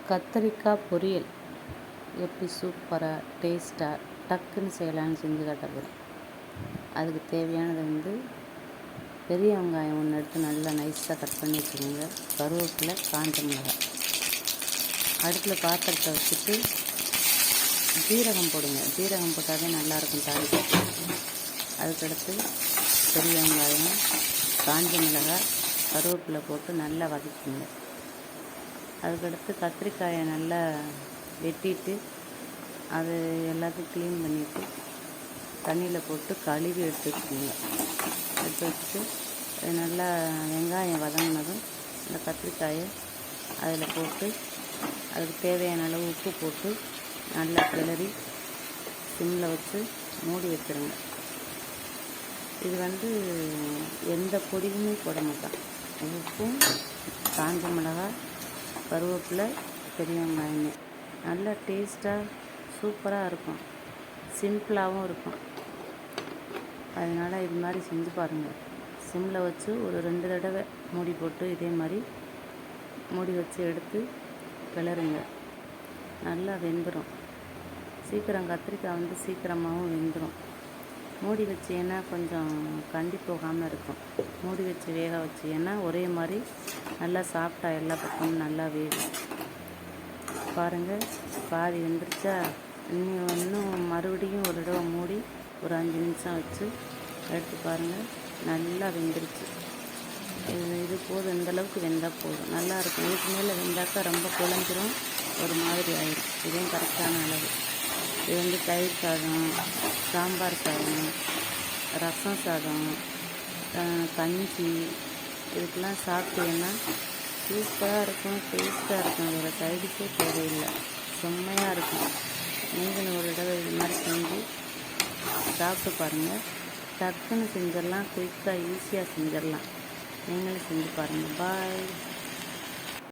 கத்திரிக்காய் பொரியல் எப்படி சூப்பராக டேஸ்ட்டாக டக்குன்னு செய்யலான்னு செஞ்சு காட்ட போகிறேன். அதுக்கு தேவையானது பெரிய வெங்காயம் ஒன்று எடுத்து நல்லா நைஸாக கட் பண்ணி வச்சுக்கோங்க. கருவேப்பிலை, காஞ்ச மிளகாய். அடுப்பில் பாத்திரத்தை வச்சுட்டு ஜீரகம் போடுங்க. ஜீரகம் போட்டாலே நல்லாயிருக்கும் தாளிப்பு. அதுக்கடுத்து பெரிய வெங்காயம், காஞ்ச மிளகாய், கருவேப்பிலை போட்டு நல்லா வதக்குங்க. அதுக்கடுத்து கத்திரிக்காயை நல்லா வெட்டிட்டு அது எல்லாத்தையும் க்ளீன் பண்ணிவிட்டு தண்ணியில் போட்டு கழுவி எடுத்து வச்சுக்கோங்க. எடுத்து வச்சுட்டு நல்லா வெங்காயம் வதங்கினதும் இந்த கத்திரிக்காயை அதில் போட்டு அதுக்கு தேவையான அளவு உப்பு போட்டு நல்லா கிளறி சிம்மில் வச்சு மூடி வச்சுருங்க. இது எந்த பொடியுமே போட மாட்டோம். உப்பும், காஞ்ச மிளகாய், கருவேப்பிலை, பெரிய வெங்காயமே நல்லா டேஸ்ட்டாக சூப்பராக இருக்கும். சிம்பிளாகவும் இருக்கும். அதனால் இது மாதிரி செஞ்சு பாருங்கள். சிம்மில் வச்சு ஒரு 2 தடவை மூடி போட்டு இதே மாதிரி மூடி வச்சு எடுத்து கிளறுங்க. நல்லா வெந்துடும். சீக்கிரம் கத்திரிக்காய் சீக்கிரமாகவும் வெந்துடும். மூடி வச்சீங்கன்னா கொஞ்சம் கண்டி போகாமல் இருக்கும். மூடி வச்சு வேக வச்சீங்கன்னா ஒரே மாதிரி நல்லா சாப்பிட்டா எல்லா பக்கமும் நல்லா வேகும். பாருங்கள், பாதி வெந்துருச்சா? இன்னும் மறுபடியும் ஒரு தடவை மூடி ஒரு 5 நிமிஷம் வச்சு எடுத்து பாருங்கள். நல்லா வெந்துருச்சு. இது போதும். இந்தளவுக்கு வெந்தால் போதும். நல்லாயிருக்கும். இதுக்கு மேலே வெந்தாக்கா ரொம்ப குழஞ்சிரும், ஒரு மாதிரி ஆயிடும். இதுவும் கரெக்டான அளவு. இது தயிர் சாதம், சாம்பார் சாதம், ரசம் சாதம், கஞ்சி இதுக்கெல்லாம் சாப்பிட்டீங்கன்னா சூப்பராக இருக்கும், டேஸ்ட்டாக இருக்கும். அதோட சைடிஷே தேவையில்லை. செம்மையாக இருக்கும். நீங்களும் ஒரு தடவை இது மாதிரி செஞ்சு சாப்பிட்டு பாருங்கள். டக்குன்னு செஞ்சிடலாம். குயிக்காக ஈஸியாக செஞ்சிடலாம். நீங்களும் செஞ்சு பாருங்கள். பாய்.